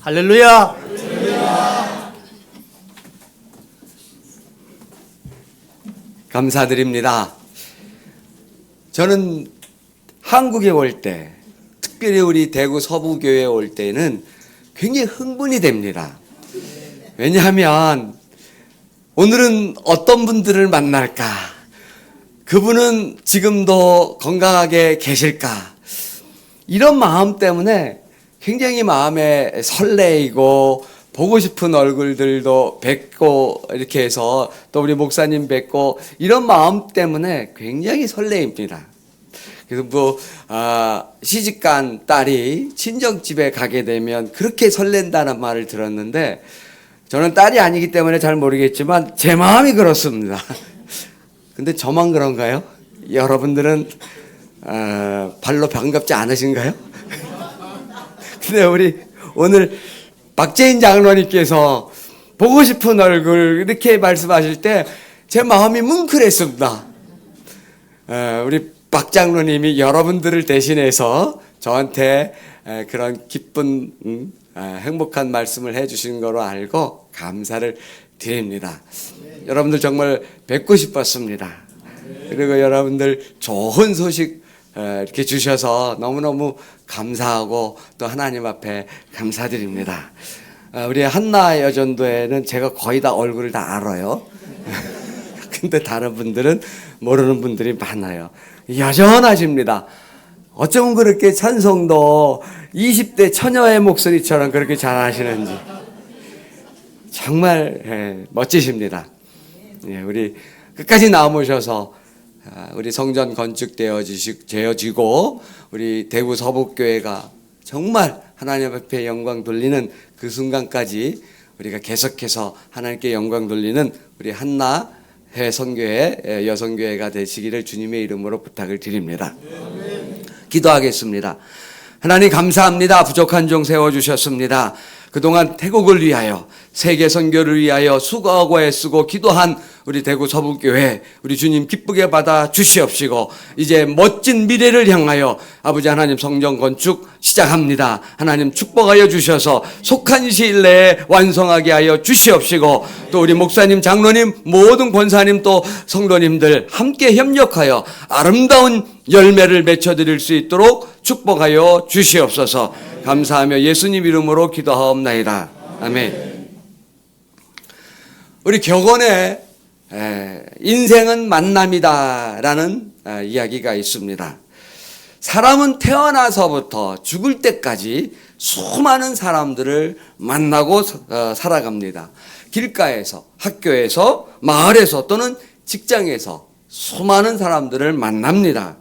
할렐루야! 감사드립니다. 저는 한국에 올 때, 특별히 우리 대구 서부교회에 올 때는 굉장히 흥분이 됩니다. 왜냐하면 오늘은 어떤 분들을 만날까? 그분은 지금도 건강하게 계실까? 이런 마음 때문에 굉장히 마음에 설레이고 보고 싶은 얼굴들도 뵙고 이렇게 해서 또 우리 목사님 뵙고 이런 마음 때문에 굉장히 설레입니다. 그래서 시집간 딸이 친정집에 가게 되면 그렇게 설렌다는 말을 들었는데 저는 딸이 아니기 때문에 잘 모르겠지만 제 마음이 그렇습니다. 근데 저만 그런가요? 여러분들은 별로 반갑지 않으신가요? 근데 우리 오늘 박재인 장로님께서 보고 싶은 얼굴 이렇게 말씀하실 때 제 마음이 뭉클했습니다. 우리 박 장로님이 여러분들을 대신해서 저한테 그런 기쁜 행복한 말씀을 해주신 거로 알고 감사를 드립니다. 여러분들 정말 뵙고 싶었습니다. 그리고 여러분들 좋은 소식 이렇게 주셔서 너무너무 감사하고 또 하나님 앞에 감사드립니다. 우리 한나 여전도에는 제가 거의 다 얼굴을 다 알아요. 근데 다른 분들은 모르는 분들이 많아요. 여전하십니다. 어쩌면 그렇게 찬송도 20대 처녀의 목소리처럼 그렇게 잘하시는지 정말 멋지십니다. 우리 끝까지 남으셔서 우리 성전 건축되어지고 우리 대구 서북교회가 정말 하나님 앞에 영광 돌리는 그 순간까지 우리가 계속해서 하나님께 영광 돌리는 우리 한나 해선교회 여성교회가 되시기를 주님의 이름으로 부탁을 드립니다. 기도하겠습니다. 하나님 감사합니다. 부족한 종 세워주셨습니다. 그동안 태국을 위하여 세계 선교를 위하여 수고하고 애쓰고 기도한 우리 대구 서북교회 우리 주님 기쁘게 받아 주시옵시고 이제 멋진 미래를 향하여 아버지 하나님 성전 건축 시작합니다. 하나님 축복하여 주셔서 속한 시일 내에 완성하게 하여 주시옵시고 또 우리 목사님 장로님 모든 권사님 또 성도님들 함께 협력하여 아름다운 열매를 맺혀드릴 수 있도록 축복하여 주시옵소서. 감사하며 예수님 이름으로 기도하옵나이다. 아멘. 우리 격언에 인생은 만남이다라는 이야기가 있습니다. 사람은 태어나서부터 죽을 때까지 수많은 사람들을 만나고 살아갑니다. 길가에서, 학교에서, 마을에서 또는 직장에서 수많은 사람들을 만납니다.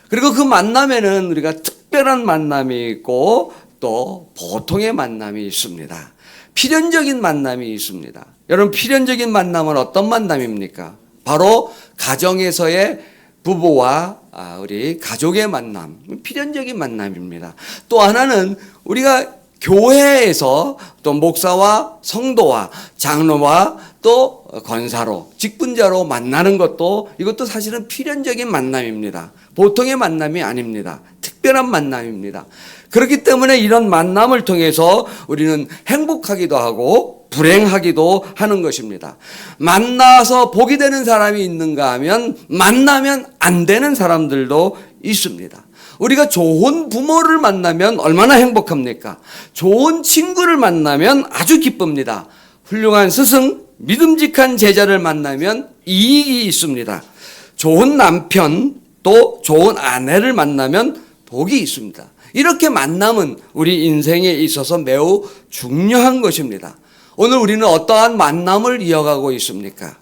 그리고 그 만남에는 우리가 특별한 만남이 있고 또 보통의 만남이 있습니다. 필연적인 만남이 있습니다. 여러분 필연적인 만남은 어떤 만남입니까? 바로 가정에서의 부부와 우리 가족의 만남, 필연적인 만남입니다. 또 하나는 우리가 교회에서 또 목사와 성도와 장로와 또 권사로 직분자로 만나는 것도 이것도 사실은 필연적인 만남입니다. 보통의 만남이 아닙니다. 특별한 만남입니다. 그렇기 때문에 이런 만남을 통해서 우리는 행복하기도 하고 불행하기도 하는 것입니다. 만나서 복이 되는 사람이 있는가 하면 만나면 안 되는 사람들도 있습니다. 우리가 좋은 부모를 만나면 얼마나 행복합니까? 좋은 친구를 만나면 아주 기쁩니다. 훌륭한 스승, 믿음직한 제자를 만나면 이익이 있습니다. 좋은 남편, 또 좋은 아내를 만나면 복이 있습니다. 이렇게 만남은 우리 인생에 있어서 매우 중요한 것입니다. 오늘 우리는 어떠한 만남을 이어가고 있습니까?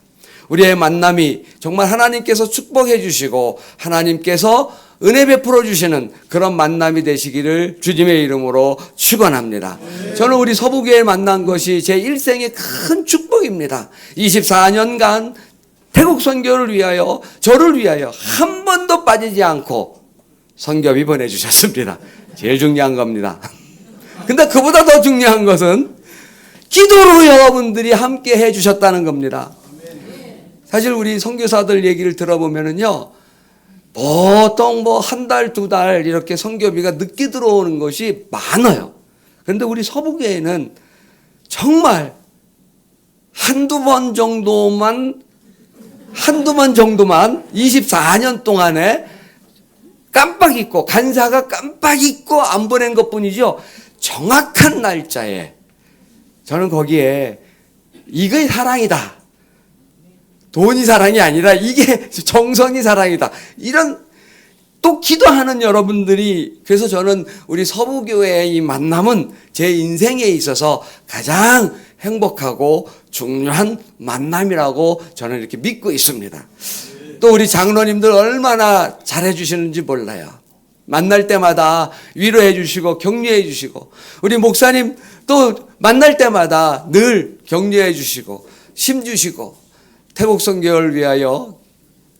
우리의 만남이 정말 하나님께서 축복해 주시고 하나님께서 은혜 베풀어 주시는 그런 만남이 되시기를 주님의 이름으로 축원합니다. 저는 우리 서부교회를 만난 것이 제 일생의 큰 축복입니다. 24년간 태국 선교를 위하여 저를 위하여 한 번도 빠지지 않고 선교비 보내주셨습니다. 제일 중요한 겁니다. 근데 그보다 더 중요한 것은 기도로 여러분들이 함께 해주셨다는 겁니다. 사실 우리 선교사들 얘기를 들어보면은요, 보통 한 달, 두 달 이렇게 선교비가 늦게 들어오는 것이 많아요. 그런데 우리 서부교회는 정말 한두 번 정도만 24년 동안에 깜빡 잊고, 간사가 깜빡 잊고 안 보낸 것 뿐이죠. 정확한 날짜에 저는 거기에 이게 사랑이다. 돈이 사랑이 아니라 이게 정성이 사랑이다. 이런 또 기도하는 여러분들이, 그래서 저는 우리 서부교회의 이 만남은 제 인생에 있어서 가장 행복하고 중요한 만남이라고 저는 이렇게 믿고 있습니다. 또 우리 장로님들 얼마나 잘해 주시는지 몰라요. 만날 때마다 위로해 주시고 격려해 주시고, 우리 목사님 또 만날 때마다 늘 격려해 주시고 힘 주시고 태국 선교를 위하여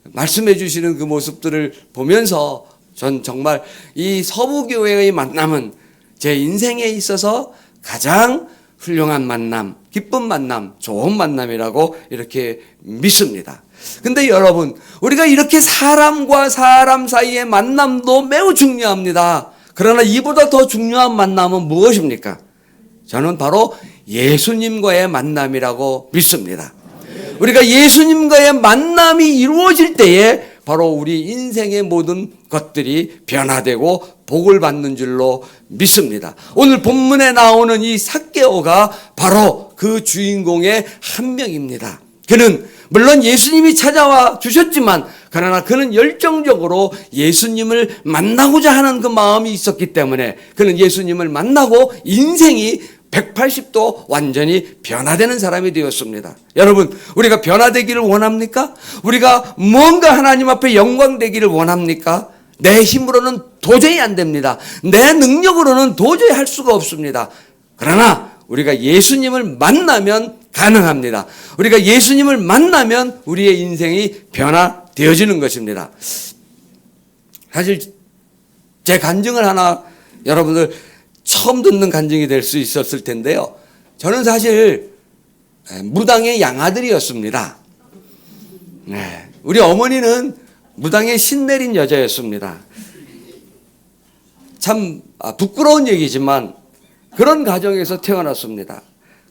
말씀해 주시는 그 모습들을 보면서 전 정말 이 서부교회의 만남은 제 인생에 있어서 가장 훌륭한 만남, 기쁜 만남, 좋은 만남이라고 이렇게 믿습니다. 근데 여러분, 우리가 이렇게 사람과 사람 사이의 만남도 매우 중요합니다. 그러나 이보다 더 중요한 만남은 무엇입니까? 저는 바로 예수님과의 만남이라고 믿습니다. 우리가 예수님과의 만남이 이루어질 때에 바로 우리 인생의 모든 것들이 변화되고 복을 받는 줄로 믿습니다. 오늘 본문에 나오는 이 삭개오가 바로 그 주인공의 한 명입니다. 그는 물론 예수님이 찾아와 주셨지만, 그러나 그는 열정적으로 예수님을 만나고자 하는 그 마음이 있었기 때문에 그는 예수님을 만나고 인생이 180도 완전히 변화되는 사람이 되었습니다. 여러분, 우리가 변화되기를 원합니까? 우리가 뭔가 하나님 앞에 영광되기를 원합니까? 내 힘으로는 도저히 안 됩니다. 내 능력으로는 도저히 할 수가 없습니다. 그러나 우리가 예수님을 만나면 가능합니다. 우리가 예수님을 만나면 우리의 인생이 변화되어지는 것입니다. 사실 제 간증을 하나 여러분들 처음 듣는 간증이 될 수 있었을 텐데요. 저는 사실 무당의 양아들이었습니다. 네, 우리 어머니는 무당의 신내린 여자였습니다. 참 부끄러운 얘기지만 그런 가정에서 태어났습니다.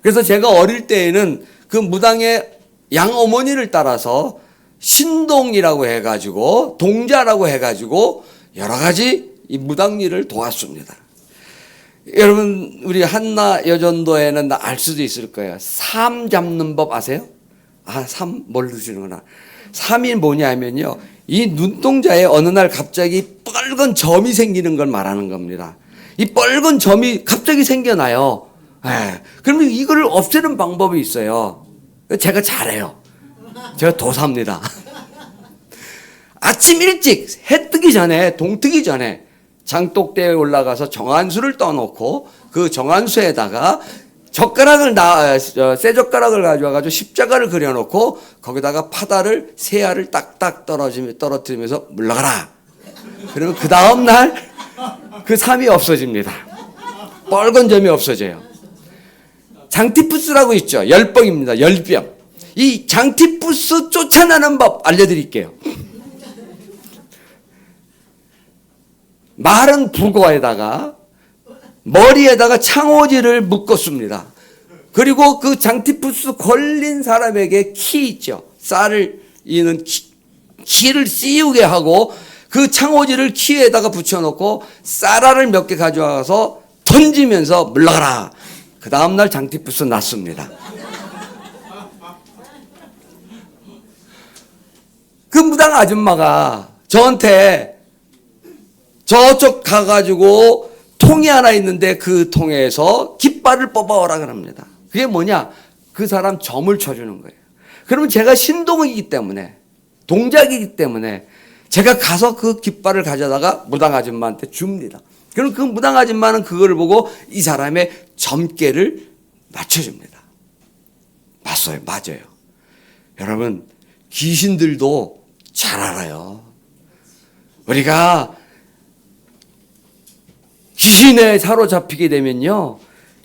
그래서 제가 어릴 때에는 그 무당의 양어머니를 따라서 신동이라고 해가지고, 동자라고 해가지고 여러 가지 이 무당 일을 도왔습니다. 여러분, 우리 한나 여전도에는 알 수도 있을 거예요. 삼 잡는 법 아세요? 삼 모르시는구나. 삼이 뭐냐면요, 이 눈동자에 어느 날 갑자기 뻘건 점이 생기는 걸 말하는 겁니다. 이 뻘건 점이 갑자기 생겨나요. 그러면 이거를 없애는 방법이 있어요. 제가 잘해요. 제가 도사입니다. 아침 일찍 해 뜨기 전에, 동 뜨기 전에 장독대에 올라가서 정한수를 떠놓고 그 정한수에다가 쇠젓가락을 가져와가지고 십자가를 그려놓고 거기다가 파다를, 새알을 딱딱 떨어뜨리면서 물러가라. 그러면 그 다음날 그 삼이 없어집니다. 뻘건 점이 없어져요. 장티푸스라고 있죠. 열병입니다. 열병. 이 장티푸스 쫓아내는 법 알려드릴게요. 마른 북어에다가 머리에다가 창호지를 묶었습니다. 그리고 그 장티푸스 걸린 사람에게 키 있죠. 쌀을 이는 키를 씌우게 하고 그 창호지를 키에다가 붙여놓고 쌀알을 몇 개 가져와서 던지면서 물러가라. 그 다음날 장티푸스 났습니다. 그 무당 아줌마가 저한테 저쪽 가가지고 통이 하나 있는데 그 통에서 깃발을 뽑아오라 그럽니다. 그게 뭐냐? 그 사람 점을 쳐주는 거예요. 그러면 제가 신동이기 때문에, 동작이기 때문에 제가 가서 그 깃발을 가져다가 무당 아줌마한테 줍니다. 그럼 그 무당 아줌마는 그거를 보고 이 사람의 점괘를 맞춰줍니다. 맞아요. 여러분, 귀신들도 잘 알아요. 우리가 귀신에 사로잡히게 되면요,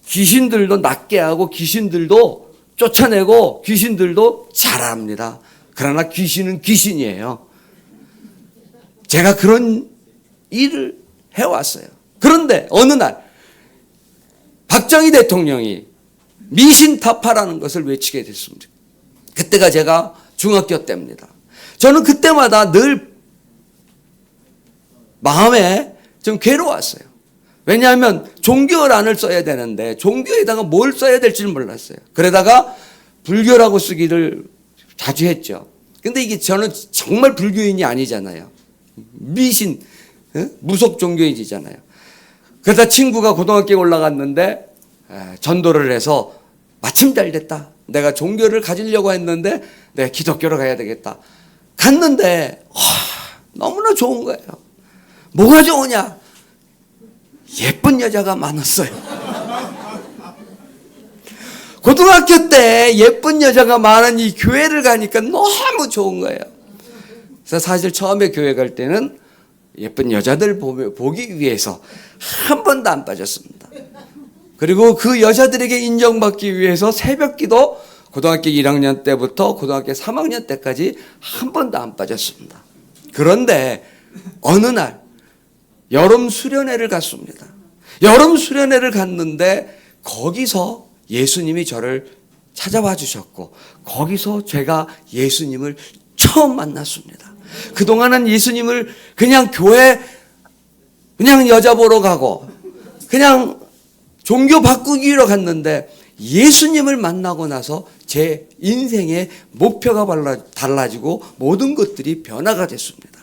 귀신들도 낫게 하고 귀신들도 쫓아내고 귀신들도 잘합니다. 그러나 귀신은 귀신이에요. 제가 그런 일을 해왔어요. 그런데 어느 날 박정희 대통령이 미신타파라는 것을 외치게 됐습니다. 그때가 제가 중학교 때입니다. 저는 그때마다 늘 마음에 좀 괴로웠어요. 왜냐하면 종교란을 써야 되는데 종교에다가 뭘 써야 될지는 몰랐어요. 그러다가 불교라고 쓰기를 자주 했죠. 근데 이게 저는 정말 불교인이 아니잖아요. 미신, 무속 종교인이잖아요. 그러다 친구가 고등학교에 올라갔는데 전도를 해서 마침 잘 됐다. 내가 종교를 가지려고 했는데 내가 기독교로 가야 되겠다. 갔는데 너무나 좋은 거예요. 뭐가 좋으냐? 예쁜 여자가 많았어요. 고등학교 때 예쁜 여자가 많은 이 교회를 가니까 너무 좋은 거예요. 그래서 사실 처음에 교회 갈 때는 예쁜 여자들 보기 위해서 한 번도 안 빠졌습니다. 그리고 그 여자들에게 인정받기 위해서 새벽기도 고등학교 1학년 때부터 고등학교 3학년 때까지 한 번도 안 빠졌습니다. 그런데 어느 날 여름 수련회를 갔습니다. 여름 수련회를 갔는데 거기서 예수님이 저를 찾아와 주셨고 거기서 제가 예수님을 처음 만났습니다. 그동안은 예수님을 그냥 교회 그냥 여자 보러 가고 그냥 종교 바꾸기 위로 갔는데 예수님을 만나고 나서 제 인생의 목표가 달라지고 모든 것들이 변화가 됐습니다.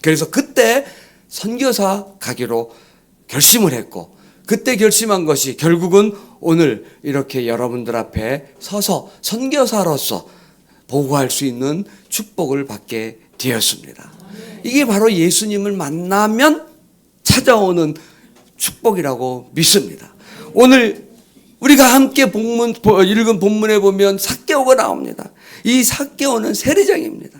그래서 그때 선교사 가기로 결심을 했고 그때 결심한 것이 결국은 오늘 이렇게 여러분들 앞에 서서 선교사로서 보고할 수 있는 축복을 받게 되었습니다. 이게 바로 예수님을 만나면 찾아오는 축복이라고 믿습니다. 오늘 우리가 함께 읽은 본문에 보면 삭개오가 나옵니다. 이 삭개오는 세리장입니다.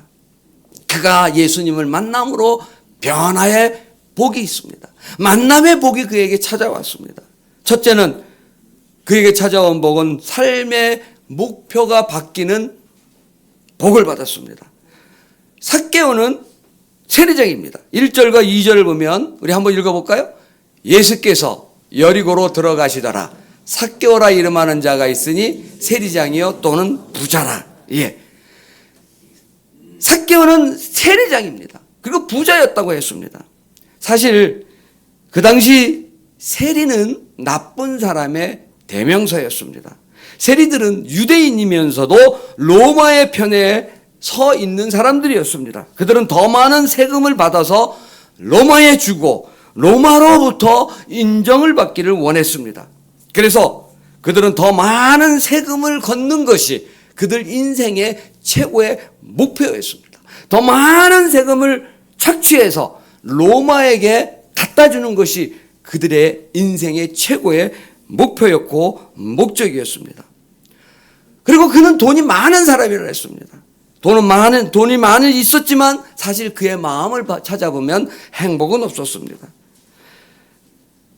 그가 예수님을 만남으로 변화의 복이 있습니다. 만남의 복이 그에게 찾아왔습니다. 첫째는 그에게 찾아온 복은 삶의 목표가 바뀌는 복을 받았습니다. 삭개오는 세리장입니다. 1절과 2절을 보면 우리 한번 읽어볼까요? 예수께서 여리고로 들어가시더라. 삭개오라 이름하는 자가 있으니 세리장이요 또는 부자라. 예. 삭개오는 세리장입니다. 그리고 부자였다고 했습니다. 사실 그 당시 세리는 나쁜 사람의 대명사였습니다. 세리들은 유대인이면서도 로마의 편에 서 있는 사람들이었습니다. 그들은 더 많은 세금을 받아서 로마에 주고 로마로부터 인정을 받기를 원했습니다. 그래서 그들은 더 많은 세금을 걷는 것이 그들 인생의 최고의 목표였습니다. 더 많은 세금을 착취해서 로마에게 갖다 주는 것이 그들의 인생의 최고의 목표였고 목적이었습니다. 그리고 그는 돈이 많은 사람이라 했습니다. 돈이 많이 있었지만 사실 그의 마음을 찾아보면 행복은 없었습니다.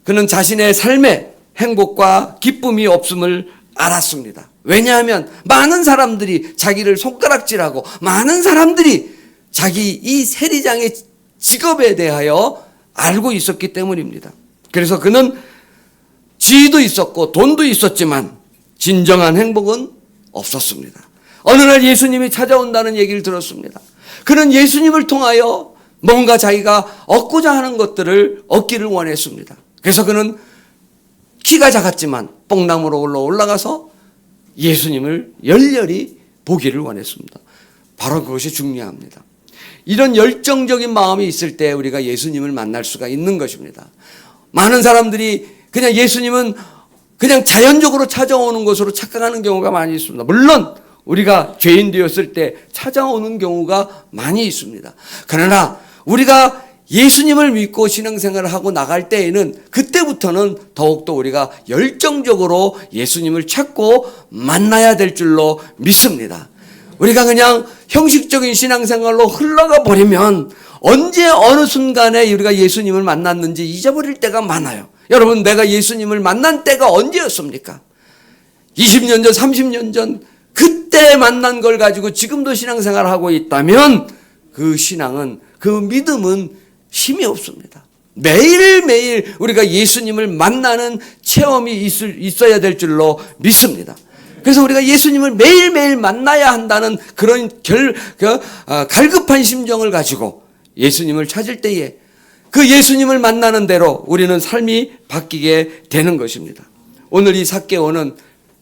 그는 자신의 삶에 행복과 기쁨이 없음을 알았습니다. 왜냐하면 많은 사람들이 자기를 손가락질하고 많은 사람들이 자기 이 세리장의 직업에 대하여 알고 있었기 때문입니다. 그래서 그는 지위도 있었고 돈도 있었지만 진정한 행복은 없었습니다. 어느 날 예수님이 찾아온다는 얘기를 들었습니다. 그는 예수님을 통하여 뭔가 자기가 얻고자 하는 것들을 얻기를 원했습니다. 그래서 그는 키가 작았지만 뽕나무로 올라가서 예수님을 열렬히 보기를 원했습니다. 바로 그것이 중요합니다. 이런 열정적인 마음이 있을 때 우리가 예수님을 만날 수가 있는 것입니다. 많은 사람들이 그냥 예수님은 그냥 자연적으로 찾아오는 것으로 착각하는 경우가 많이 있습니다. 물론 우리가 죄인 되었을 때 찾아오는 경우가 많이 있습니다. 그러나 우리가 예수님을 믿고 신앙생활을 하고 나갈 때에는 그때부터는 더욱더 우리가 열정적으로 예수님을 찾고 만나야 될 줄로 믿습니다. 우리가 그냥 형식적인 신앙생활로 흘러가 버리면 언제 어느 순간에 우리가 예수님을 만났는지 잊어버릴 때가 많아요. 여러분, 내가 예수님을 만난 때가 언제였습니까? 20년 전, 30년 전 그때 만난 걸 가지고 지금도 신앙생활을 하고 있다면 그 신앙은, 그 믿음은 힘이 없습니다. 매일매일 우리가 예수님을 만나는 체험이 있어야 될 줄로 믿습니다. 그래서 우리가 예수님을 매일매일 만나야 한다는 그런 갈급한 심정을 가지고 예수님을 찾을 때에 그 예수님을 만나는 대로 우리는 삶이 바뀌게 되는 것입니다. 오늘 이 삭개오는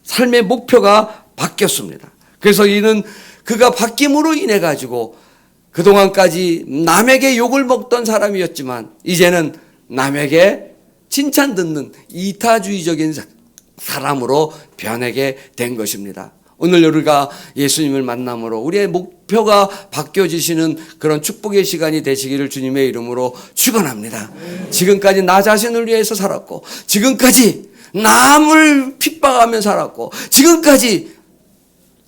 삶의 목표가 바뀌었습니다. 그래서 이는 그가 바뀜으로 인해 가지고 그동안까지 남에게 욕을 먹던 사람이었지만 이제는 남에게 칭찬 듣는 이타주의적인 사람으로 변하게 된 것입니다. 오늘 우리가 예수님을 만남으로 우리의 목표가 바뀌어지시는 그런 축복의 시간이 되시기를 주님의 이름으로 축원합니다. 지금까지 나 자신을 위해서 살았고, 지금까지 남을 핍박하며 살았고, 지금까지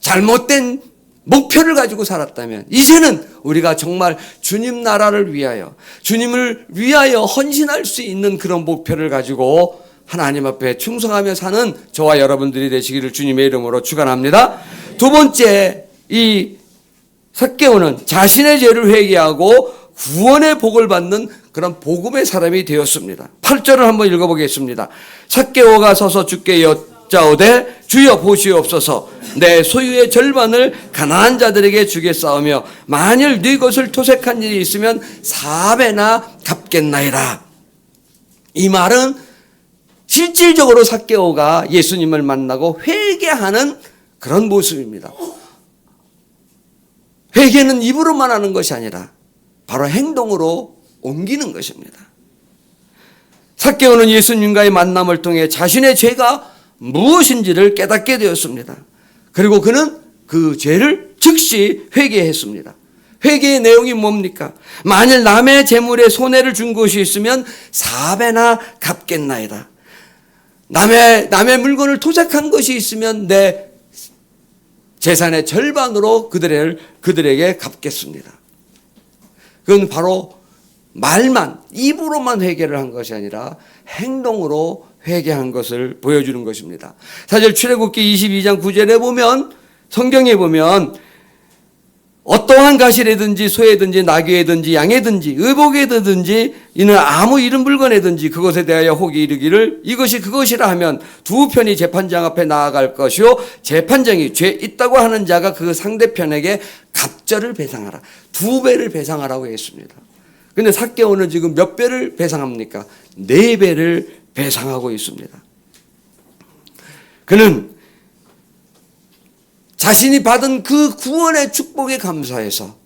잘못된 목표를 가지고 살았다면 이제는 우리가 정말 주님 나라를 위하여, 주님을 위하여 헌신할 수 있는 그런 목표를 가지고 하나님 앞에 충성하며 사는 저와 여러분들이 되시기를 주님의 이름으로 축원합니다. 두 번째, 이 삭개오는 자신의 죄를 회개하고 구원의 복을 받는 그런 복음의 사람이 되었습니다. 8절을 한번 읽어보겠습니다. 삭개오가 서서 주께 여짜오되 주여 보시옵소서, 내 소유의 절반을 가난한 자들에게 주겠사오며 만일 네 것을 토색한 일이 있으면 4배나 갚겠나이다. 이 말은 실질적으로 삭개오가 예수님을 만나고 회개하는 그런 모습입니다. 회개는 입으로만 하는 것이 아니라 바로 행동으로 옮기는 것입니다. 삭개오는 예수님과의 만남을 통해 자신의 죄가 무엇인지를 깨닫게 되었습니다. 그리고 그는 그 죄를 즉시 회개했습니다. 회개의 내용이 뭡니까? 만일 남의 재물에 손해를 준 것이 있으면 4배나 갚겠나이다. 남의 물건을 토색한 것이 있으면 내 재산의 절반으로 그들에게 갚겠습니다. 그건 바로 말만, 입으로만 회개를 한 것이 아니라 행동으로 회개한 것을 보여주는 것입니다. 사실 출애굽기 22장 9절에 보면, 성경에 보면 어떠한 가시래든지 소에든지 나귀에든지 양에든지 의복에든지 이는 아무 이른 물건에든지 그것에 대하여 혹이 이르기를 이것이 그것이라 하면 두 편이 재판장 앞에 나아갈 것이요 재판장이 죄 있다고 하는 자가 그 상대편에게 갑절을 배상하라. 2배를 배상하라고 했습니다. 근데 삭개오는 지금 몇 배를 배상합니까? 4배를 배상하고 있습니다. 그는 자신이 받은 그 구원의 축복에 감사해서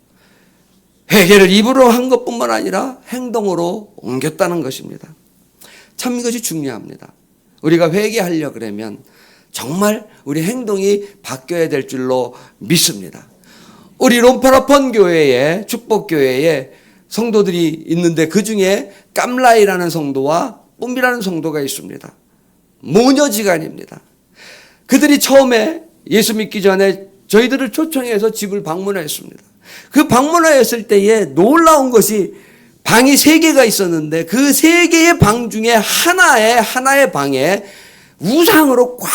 회개를 입으로 한 것뿐만 아니라 행동으로 옮겼다는 것입니다. 참 이것이 중요합니다. 우리가 회개하려 그러면 정말 우리 행동이 바뀌어야 될 줄로 믿습니다. 우리 롬파라펀 교회에, 축복교회에 성도들이 있는데 그 중에 깜라이라는 성도와 뿜이라는 성도가 있습니다. 모녀지간입니다. 그들이 처음에 예수 믿기 전에 저희들을 초청해서 집을 방문했습니다. 그 방문하였을 때에 놀라운 것이 방이 3개가 있었는데 그 3개의 방 중에 하나의 방에 우상으로 꽉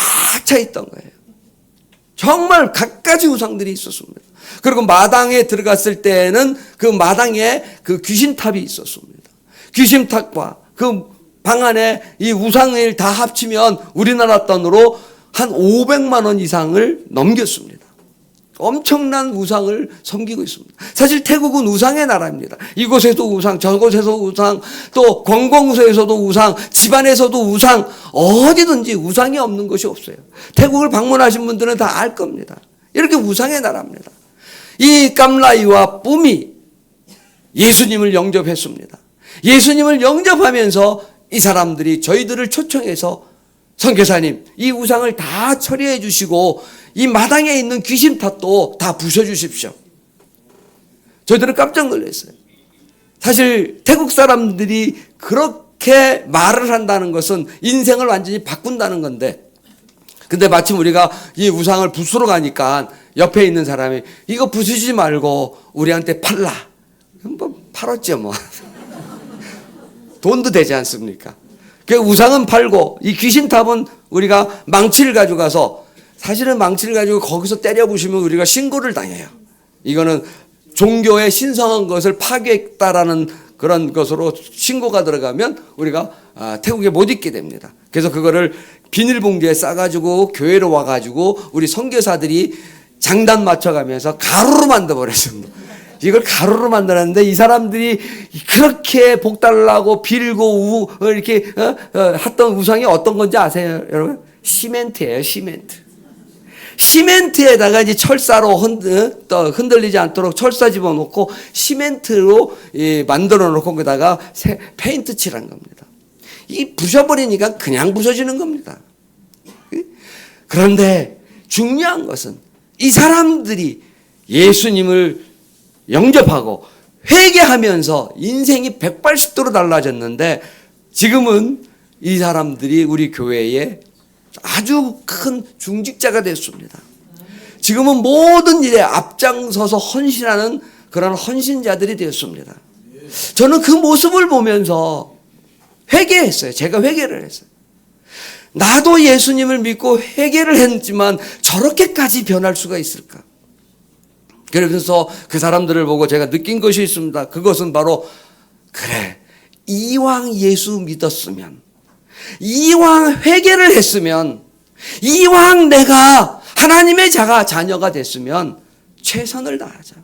차 있던 거예요. 정말 갖가지 우상들이 있었습니다. 그리고 마당에 들어갔을 때는 그 마당에 그 귀신탑이 있었습니다. 귀신탑과 그 방 안에 이 우상을 다 합치면 우리나라 돈으로 한 500만 원 이상을 넘겼습니다. 엄청난 우상을 섬기고 있습니다. 사실 태국은 우상의 나라입니다. 이곳에도 우상, 저곳에서 우상, 또 관공서에서도 우상, 집안에서도 우상, 어디든지 우상이 없는 것이 없어요. 태국을 방문하신 분들은 다 알 겁니다. 이렇게 우상의 나라입니다. 이 깜라이와 뿜이 예수님을 영접했습니다. 예수님을 영접하면서 이 사람들이 저희들을 초청해서 선교사님, 이 우상을 다 처리해 주시고 이 마당에 있는 귀신탑도 다 부셔주십시오. 저희들은 깜짝 놀랐어요. 사실 태국 사람들이 그렇게 말을 한다는 것은 인생을 완전히 바꾼다는 건데, 근데 마침 우리가 이 우상을 부수러 가니까 옆에 있는 사람이 이거 부수지 말고 우리한테 팔라. 뭐 팔았죠 뭐. 돈도 되지 않습니까? 그 우상은 팔고 이 귀신탑은 우리가 망치를 가져가서, 사실은 망치를 가지고 거기서 때려 부시면 우리가 신고를 당해요. 이거는 종교의 신성한 것을 파괴했다라는 그런 것으로 신고가 들어가면 우리가 태국에 못 있게 됩니다. 그래서 그거를 비닐봉지에 싸가지고 교회로 와가지고 우리 선교사들이 장단 맞춰가면서 가루로 만들어버렸습니다. 이걸 가루로 만들었는데 이 사람들이 그렇게 복 달라고 빌고 이렇게 했던 우상이 어떤 건지 아세요, 여러분? 시멘트예요, 시멘트. 시멘트에다가 이제 철사로 흔들리지 않도록 철사 집어넣고 시멘트로 만들어 놓고 거기다가 페인트 칠한 겁니다. 이 부셔버리니까 그냥 부서지는 겁니다. 그런데 중요한 것은 이 사람들이 예수님을 영접하고 회개하면서 인생이 180도로 달라졌는데 지금은 이 사람들이 우리 교회에 아주 큰 중직자가 됐습니다. 지금은 모든 일에 앞장서서 헌신하는 그런 헌신자들이 되었습니다. 저는 그 모습을 보면서 회개했어요. 제가 회개를 했어요. 나도 예수님을 믿고 회개를 했지만 저렇게까지 변할 수가 있을까? 그러면서 그 사람들을 보고 제가 느낀 것이 있습니다. 그것은 바로 그래, 이왕 예수 믿었으면, 이왕 회개를 했으면, 이왕 내가 하나님의 자녀가 됐으면 최선을 다하자.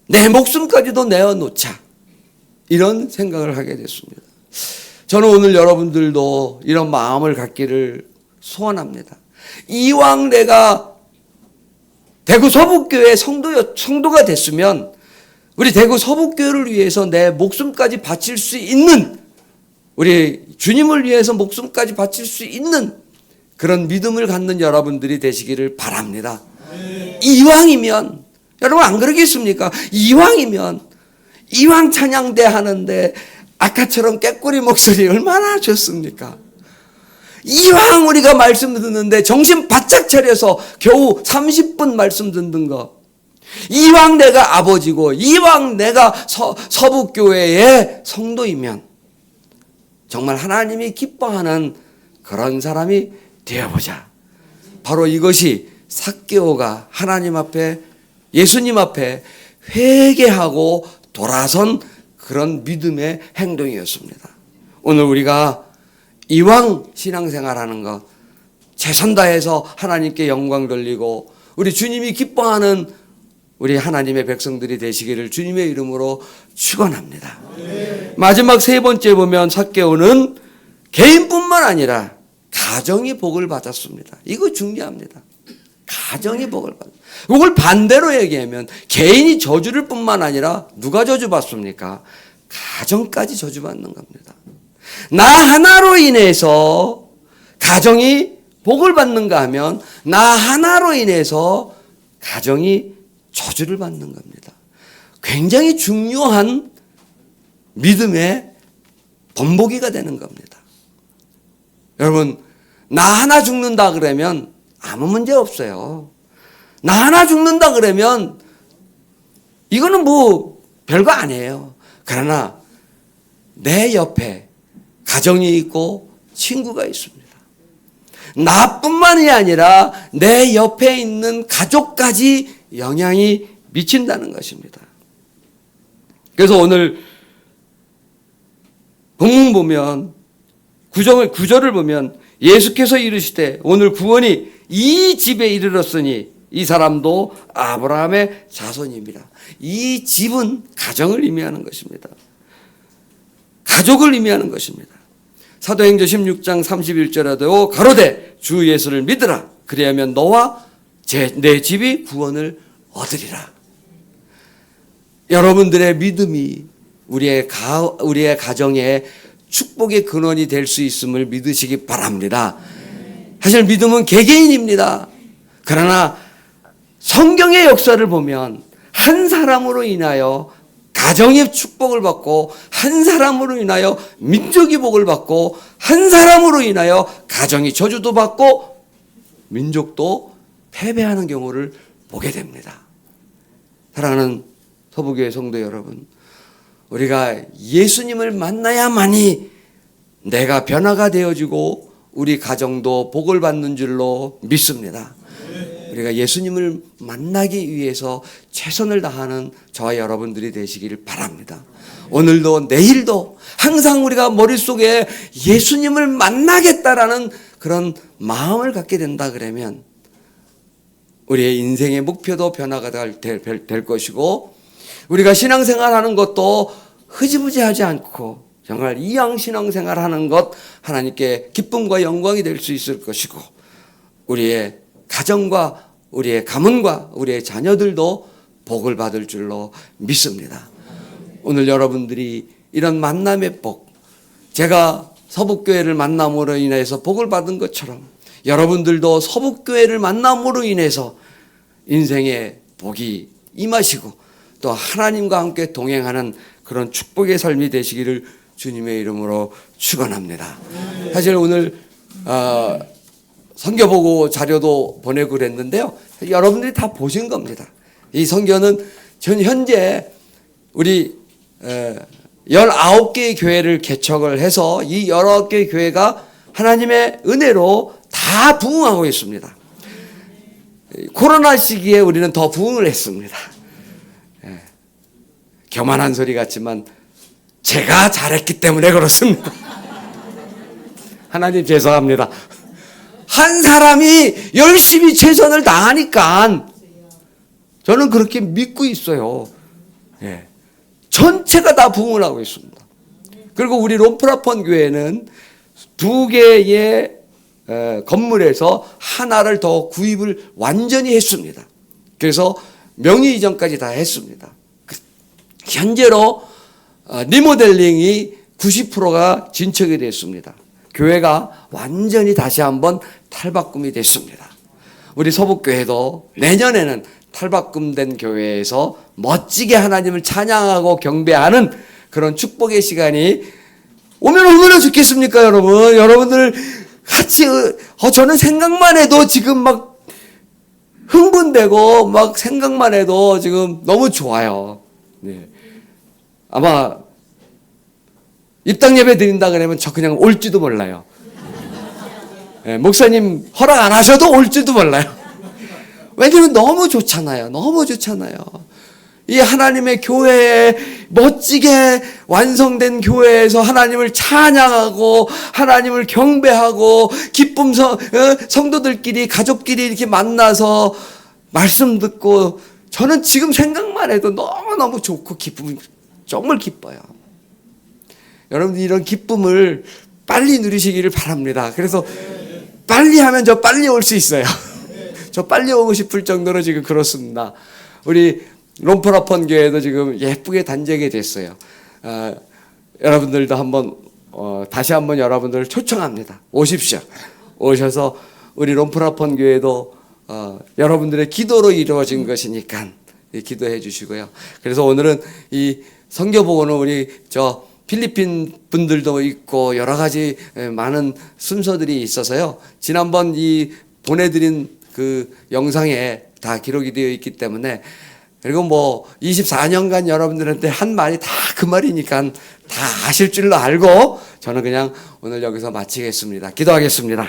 내 목숨까지도 내어놓자. 이런 생각을 하게 됐습니다. 저는 오늘 여러분들도 이런 마음을 갖기를 소원합니다. 이왕 내가 대구 서북교회 성도가 됐으면 우리 대구 서북교회를 위해서 내 목숨까지 바칠 수 있는, 우리 주님을 위해서 목숨까지 바칠 수 있는 그런 믿음을 갖는 여러분들이 되시기를 바랍니다. 이왕이면, 여러분 안 그러겠습니까? 이왕이면, 이왕 찬양대 하는데 아까처럼 깨꼬리 목소리 얼마나 좋습니까? 이왕 우리가 말씀 듣는데 정신 바짝 차려서 겨우 30분 말씀 듣는 거, 이왕 내가 아버지고 이왕 내가 서북교회의 성도이면 정말 하나님이 기뻐하는 그런 사람이 되어보자. 바로 이것이 삭개오가 하나님 앞에, 예수님 앞에 회개하고 돌아선 그런 믿음의 행동이었습니다. 오늘 우리가 이왕 신앙생활하는 것, 최선 다해서 하나님께 영광 돌리고 우리 주님이 기뻐하는 우리 하나님의 백성들이 되시기를 주님의 이름으로 축원합니다. 마지막 세 번째 보면 삭개오는 개인뿐만 아니라 가정이 복을 받았습니다. 이거 중요합니다. 가정이 복을 받았습니다. 이걸 반대로 얘기하면 개인이 저주를 뿐만 아니라 누가 저주받습니까? 가정까지 저주받는 겁니다. 나 하나로 인해서 가정이 복을 받는가 하면 나 하나로 인해서 가정이 저주를 받는 겁니다. 굉장히 중요한 믿음의 본보기가 되는 겁니다. 여러분, 나 하나 죽는다 그러면 아무 문제 없어요. 나 하나 죽는다 그러면 이거는 뭐 별거 아니에요. 그러나 내 옆에 가정이 있고 친구가 있습니다. 나뿐만이 아니라 내 옆에 있는 가족까지 영향이 미친다는 것입니다. 그래서 오늘 본문 보면 구절을 보면 예수께서 이르시되 오늘 구원이 이 집에 이르렀으니 이 사람도 아브라함의 자손입니다. 이 집은 가정을 의미하는 것입니다. 가족을 의미하는 것입니다. 사도행전 16장 31절에도 가로되 주 예수를 믿으라. 그리하면 너와 내 집이 구원을 얻으리라. 여러분들의 믿음이 우리의 가정에 축복의 근원이 될 수 있음을 믿으시기 바랍니다. 사실 믿음은 개개인입니다. 그러나 성경의 역사를 보면 한 사람으로 인하여 가정의 축복을 받고 한 사람으로 인하여 민족이 복을 받고 한 사람으로 인하여 가정이 저주도 받고 민족도 패배하는 경우를 보게 됩니다. 사랑하는 서북교회 성도 여러분, 우리가 예수님을 만나야만이 내가 변화가 되어지고 우리 가정도 복을 받는 줄로 믿습니다. 우리 우리가 예수님을 만나기 위해서 최선을 다하는 저와 여러분들이 되시기를 바랍니다. 오늘도 내일도 항상 우리가 머릿속에 예수님을 만나겠다라는 그런 마음을 갖게 된다 그러면 우리의 인생의 목표도 변화가 될 것이고, 우리가 신앙생활하는 것도 흐지부지하지 않고 정말 이왕 신앙생활하는 것 하나님께 기쁨과 영광이 될 수 있을 것이고, 우리의 가정과 우리의 가문과 우리의 자녀들도 복을 받을 줄로 믿습니다. 오늘 여러분들이 이런 만남의 복, 제가 서북교회를 만남으로 인해서 복을 받은 것처럼 여러분들도 서북교회를 만남으로 인해서 인생의 복이 임하시고 또 하나님과 함께 동행하는 그런 축복의 삶이 되시기를 주님의 이름으로 축원합니다. 사실 오늘 선교 보고 자료도 보내고 그랬는데요. 여러분들이 다 보신 겁니다. 이 선교는 현재 우리 19개의 교회를 개척을 해서 이 19개의 교회가 하나님의 은혜로 다 부흥하고 있습니다. 코로나 시기에 우리는 더 부흥을 했습니다. 교만한 소리 같지만 제가 잘했기 때문에 그렇습니다. 하나님 죄송합니다. 한 사람이 열심히 최선을 다하니까 저는 그렇게 믿고 있어요. 전체가 다 부흥을 하고 있습니다. 그리고 우리 롬프라폰 교회는 2개의 건물에서 하나를 더 구입을 완전히 했습니다. 그래서 명의 이전까지 다 했습니다. 현재로 리모델링이 90%가 진척이 됐습니다. 교회가 완전히 다시 한번 탈바꿈이 됐습니다. 우리 서북교회도 내년에는 탈바꿈된 교회에서 멋지게 하나님을 찬양하고 경배하는 그런 축복의 시간이 오면 얼마나 좋겠습니까, 여러분? 여러분들 같이 저는 생각만 해도 지금 막 흥분되고 막 생각만 해도 지금 너무 좋아요. 네. 아마 입당 예배 드린다 그러면 저 그냥 올지도 몰라요. 네, 목사님 허락 안 하셔도 올지도 몰라요. 왜냐면 너무 좋잖아요. 너무 좋잖아요. 이 하나님의 교회에 멋지게 완성된 교회에서 하나님을 찬양하고 하나님을 경배하고 기쁨 성도들끼리 가족끼리 이렇게 만나서 말씀 듣고 저는 지금 생각만 해도 너무너무 좋고 기쁨이 정말 기뻐요. 여러분들 이런 기쁨을 빨리 누리시기를 바랍니다. 그래서 빨리 하면 저 빨리 올 수 있어요. 저 빨리 오고 싶을 정도로 지금 그렇습니다. 우리 롬프라폰 교회도 지금 예쁘게 단장이 됐어요. 여러분들도 한번 다시 한번 여러분들을 초청합니다. 오십시오. 오셔서 우리 롬프라폰 교회도 여러분들의 기도로 이루어진 것이니까 기도해 주시고요. 그래서 오늘은 이 선교복음은 우리 저 필리핀 분들도 있고 여러 가지 많은 순서들이 있어서요. 지난번 이 보내드린 그 영상에 다 기록이 되어 있기 때문에, 그리고 뭐 24년간 여러분들한테 한 말이 다 그 말이니까 다 아실 줄로 알고 저는 그냥 오늘 여기서 마치겠습니다. 기도하겠습니다.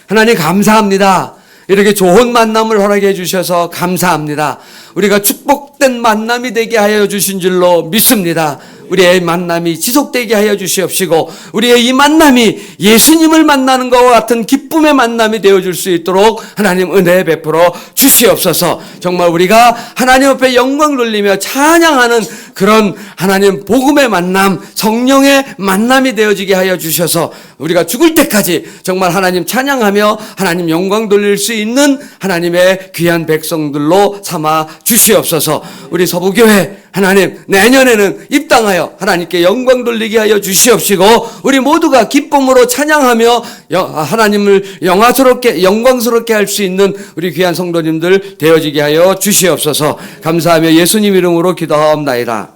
하나님 감사합니다. 이렇게 좋은 만남을 허락해 주셔서 감사합니다. 우리가 축복된 만남이 되게 하여 주신 줄로 믿습니다. 우리의 만남이 지속되게 하여 주시옵시고 우리의 이 만남이 예수님을 만나는 것과 같은 기쁨의 만남이 되어줄 수 있도록 하나님 은혜 베풀어 주시옵소서. 정말 우리가 하나님 앞에 영광 돌리며 찬양하는 그런 하나님 복음의 만남, 성령의 만남이 되어지게 하여 주셔서 우리가 죽을 때까지 정말 하나님 찬양하며 하나님 영광 돌릴 수 있는 하나님의 귀한 백성들로 삼아 주시옵소서. 우리 서부교회 하나님 내년에는 입당하여 하나님께 영광 돌리게 하여 주시옵시고 우리 모두가 기쁨으로 찬양하며 하나님을 영광스럽게 할 수 있는 우리 귀한 성도님들 되어지게 하여 주시옵소서. 감사하며 예수님 이름으로 기도하옵나이다.